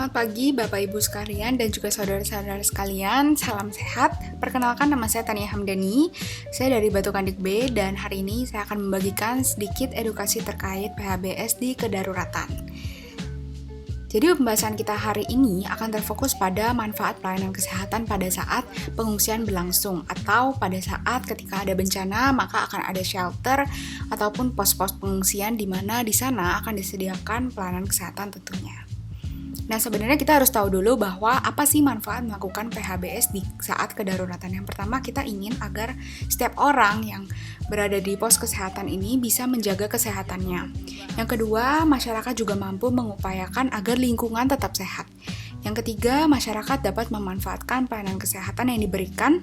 Selamat pagi Bapak Ibu sekalian dan juga saudara-saudara sekalian, salam sehat. Perkenalkan, nama saya Tania Hamdani, saya dari Batu Kandik B, dan hari ini saya akan membagikan sedikit edukasi terkait PHBS di kedaruratan. Jadi pembahasan kita hari ini akan terfokus pada manfaat pelayanan kesehatan pada saat pengungsian berlangsung, atau pada saat ketika ada bencana maka akan ada shelter ataupun pos-pos pengungsian di mana di sana akan disediakan pelayanan kesehatan tentunya. Nah, sebenarnya kita harus tahu dulu bahwa apa sih manfaat melakukan PHBS di saat kedaruratan. Yang pertama, kita ingin agar setiap orang yang berada di pos kesehatan ini bisa menjaga kesehatannya. Yang kedua, masyarakat juga mampu mengupayakan agar lingkungan tetap sehat. Yang ketiga, masyarakat dapat memanfaatkan pelayanan kesehatan yang diberikan.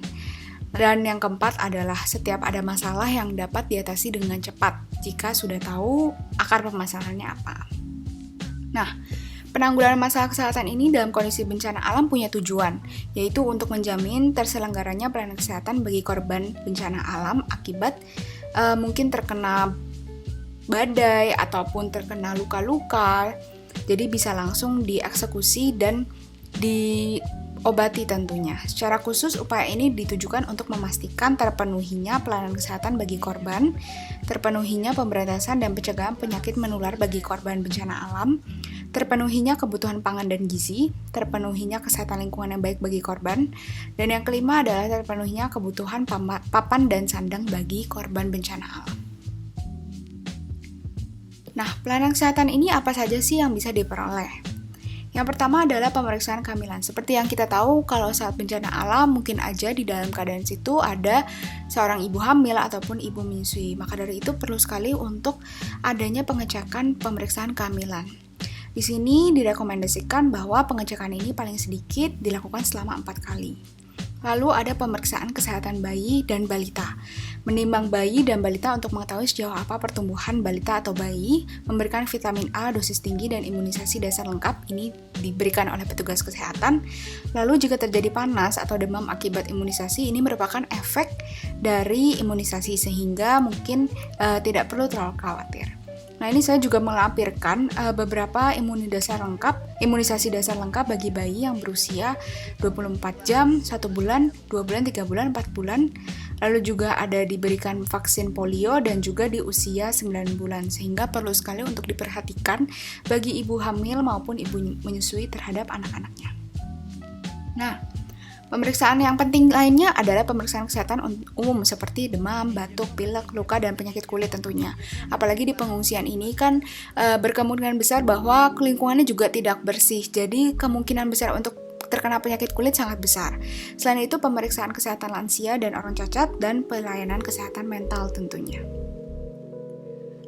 Dan yang keempat adalah setiap ada masalah yang dapat diatasi dengan cepat jika sudah tahu akar permasalahannya apa. Nah, penanggulangan masalah kesehatan ini dalam kondisi bencana alam punya tujuan, yaitu untuk menjamin terselenggaranya pelayanan kesehatan bagi korban bencana alam akibat mungkin terkena badai ataupun terkena luka-luka, jadi bisa langsung dieksekusi dan diobati tentunya. Secara khusus, upaya ini ditujukan untuk memastikan terpenuhinya pelayanan kesehatan bagi korban, terpenuhinya pemberantasan dan pencegahan penyakit menular bagi korban bencana alam, terpenuhinya kebutuhan pangan dan gizi, terpenuhinya kesehatan lingkungan yang baik bagi korban, dan yang kelima adalah terpenuhinya kebutuhan papan dan sandang bagi korban bencana alam. Nah, pelayanan kesehatan ini apa saja sih yang bisa diperoleh? Yang pertama adalah pemeriksaan kehamilan. Seperti yang kita tahu, kalau saat bencana alam mungkin aja di dalam keadaan situ ada seorang ibu hamil ataupun ibu menyusui. Maka dari itu perlu sekali untuk adanya pengecekan pemeriksaan kehamilan. Di sini direkomendasikan bahwa pengecekan ini paling sedikit dilakukan selama 4 kali. Lalu ada pemeriksaan kesehatan bayi dan balita. Menimbang bayi dan balita untuk mengetahui sejauh apa pertumbuhan balita atau bayi, memberikan vitamin A dosis tinggi dan imunisasi dasar lengkap ini diberikan oleh petugas kesehatan. Lalu jika terjadi panas atau demam akibat imunisasi, ini merupakan efek dari imunisasi sehingga mungkin tidak perlu terlalu khawatir. Nah, ini saya juga melampirkan beberapa imunisasi dasar lengkap bagi bayi yang berusia 24 jam, 1 bulan, 2 bulan, 3 bulan, 4 bulan. Lalu juga ada diberikan vaksin polio dan juga di usia 9 bulan. Sehingga perlu sekali untuk diperhatikan bagi ibu hamil maupun ibu menyusui terhadap anak-anaknya. Nah, pemeriksaan yang penting lainnya adalah pemeriksaan kesehatan umum seperti demam, batuk, pilek, luka, dan penyakit kulit tentunya. Apalagi di pengungsian ini kan berkemungkinan besar bahwa lingkungannya juga tidak bersih, jadi kemungkinan besar untuk terkena penyakit kulit sangat besar. Selain itu, pemeriksaan kesehatan lansia dan orang cacat, dan pelayanan kesehatan mental tentunya.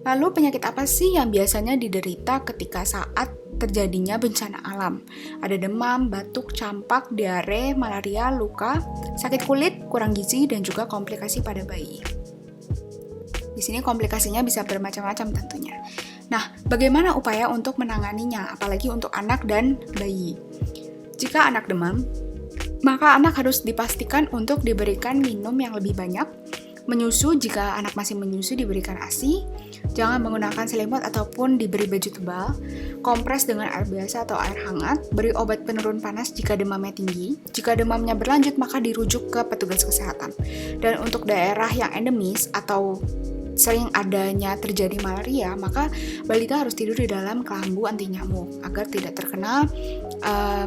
Lalu penyakit apa sih yang biasanya diderita ketika saat terjadinya bencana alam? Ada demam, batuk, campak, diare, malaria, luka, sakit kulit, kurang gizi, dan juga komplikasi pada bayi. Di sini komplikasinya bisa bermacam-macam tentunya. Nah, bagaimana upaya untuk menanganinya, apalagi untuk anak dan bayi? Jika anak demam, maka anak harus dipastikan untuk diberikan minum yang lebih banyak. Menyusu, jika anak masih menyusu diberikan ASI, jangan menggunakan selimut ataupun diberi baju tebal, kompres dengan air biasa atau air hangat, beri obat penurun panas jika demamnya tinggi. Jika demamnya berlanjut maka dirujuk ke petugas kesehatan. Dan untuk daerah yang endemis atau sering adanya terjadi malaria, maka balita harus tidur di dalam kelambu anti nyamuk agar tidak terkena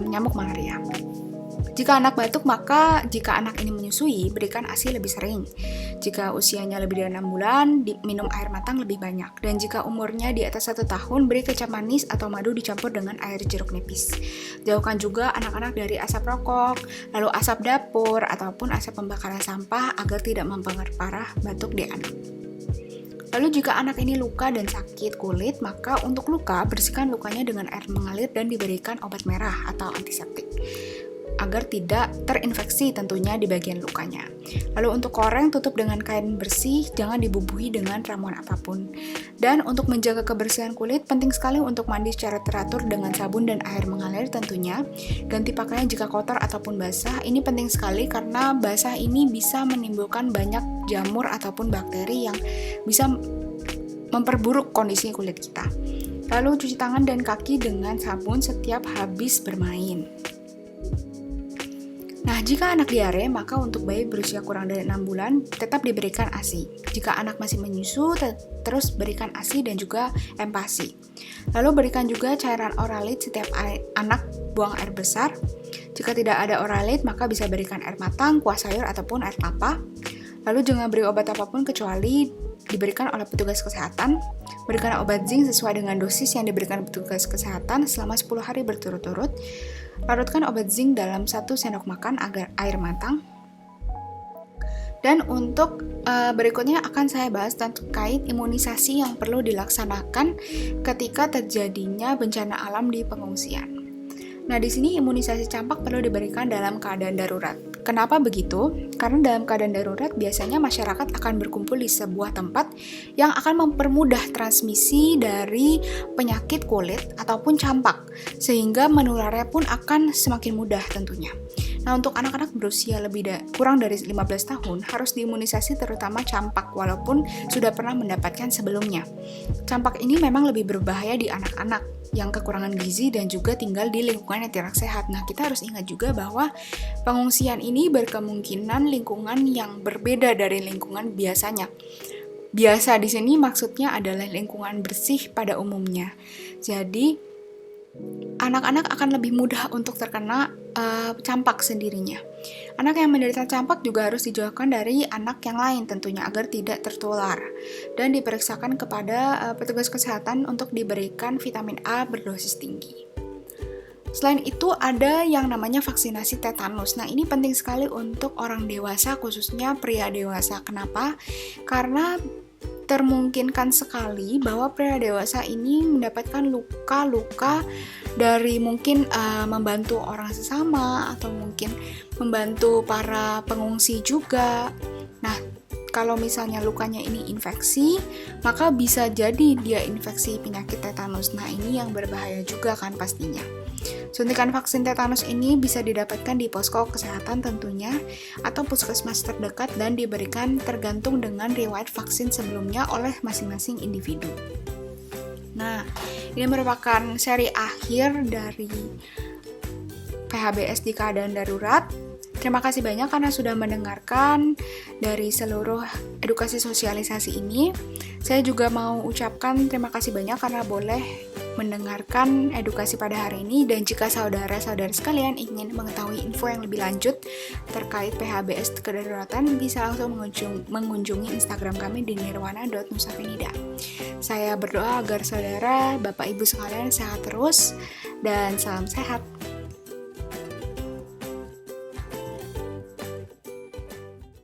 nyamuk malaria. Jika anak batuk, maka jika anak ini menyusui, berikan ASI lebih sering. Jika usianya lebih dari 6 bulan, minum air matang lebih banyak. Dan jika umurnya di atas 1 tahun, beri kecap manis atau madu dicampur dengan air jeruk nipis. Jauhkan juga anak-anak dari asap rokok, lalu asap dapur, ataupun asap pembakaran sampah agar tidak memperparah batuk di anak. Lalu jika anak ini luka dan sakit kulit, maka untuk luka, bersihkan lukanya dengan air mengalir dan diberikan obat merah atau antiseptik agar tidak terinfeksi tentunya di bagian lukanya. Lalu untuk koreng, tutup dengan kain bersih, jangan dibubuhi dengan ramuan apapun. Dan untuk menjaga kebersihan kulit, penting sekali untuk mandi secara teratur dengan sabun dan air mengalir tentunya. Ganti pakaian jika kotor ataupun basah. Ini penting sekali karena basah ini bisa menimbulkan banyak jamur ataupun bakteri yang bisa memperburuk kondisi kulit kita. Lalu cuci tangan dan kaki dengan sabun setiap habis bermain. Nah, jika anak diare, maka untuk bayi berusia kurang dari 6 bulan tetap diberikan ASI. Jika anak masih menyusu, terus berikan ASI dan juga empasi. Lalu berikan juga cairan Oralit setiap anak buang air besar. Jika tidak ada Oralit, maka bisa berikan air matang, kuah sayur, ataupun air kelapa. Lalu jangan beri obat apapun kecuali diberikan oleh petugas kesehatan. Berikan obat zinc sesuai dengan dosis yang diberikan petugas kesehatan selama 10 hari berturut-turut. Larutkan obat zinc dalam 1 sendok makan agar air matang. Dan untuk berikutnya akan saya bahas terkait imunisasi yang perlu dilaksanakan ketika terjadinya bencana alam di pengungsian. Nah, di sini imunisasi campak perlu diberikan dalam keadaan darurat. Kenapa begitu? Karena dalam keadaan darurat biasanya masyarakat akan berkumpul di sebuah tempat yang akan mempermudah transmisi dari penyakit kulit ataupun campak, sehingga menularnya pun akan semakin mudah tentunya. Nah, untuk anak-anak berusia kurang dari 15 tahun harus diimunisasi terutama campak walaupun sudah pernah mendapatkan sebelumnya. Campak ini memang lebih berbahaya di anak-anak yang kekurangan gizi dan juga tinggal di lingkungan yang tidak sehat. Nah, kita harus ingat juga bahwa pengungsian ini berkemungkinan lingkungan yang berbeda dari lingkungan biasanya. Biasa di sini maksudnya adalah lingkungan bersih pada umumnya. Jadi, anak-anak akan lebih mudah untuk terkena campak sendirinya. Anak yang menderita campak juga harus dijauhkan dari anak yang lain tentunya agar tidak tertular dan diperiksakan kepada petugas kesehatan untuk diberikan vitamin A berdosis tinggi. Selain itu ada yang namanya vaksinasi tetanus. Nah, ini penting sekali untuk orang dewasa, khususnya pria dewasa. Kenapa? Karena termungkinkan sekali bahwa pria dewasa ini mendapatkan luka-luka dari mungkin membantu orang sesama atau mungkin membantu para pengungsi juga. Nah, kalau misalnya lukanya ini infeksi, maka bisa jadi dia infeksi penyakit tetanus. Nah, ini yang berbahaya juga kan pastinya. Suntikan vaksin tetanus ini bisa didapatkan di posko kesehatan tentunya atau puskesmas terdekat dan diberikan tergantung dengan riwayat vaksin sebelumnya oleh masing-masing individu. Nah, ini merupakan seri akhir dari PHBS di keadaan darurat. Terima kasih banyak karena sudah mendengarkan dari seluruh edukasi sosialisasi ini. Saya juga mau ucapkan terima kasih banyak karena boleh mendengarkan edukasi pada hari ini, dan jika saudara-saudara sekalian ingin mengetahui info yang lebih lanjut terkait PHBS kedaruratan bisa langsung mengunjungi Instagram kami di nirwana.nusafenida. Saya berdoa agar saudara, Bapak Ibu sekalian sehat terus dan salam sehat.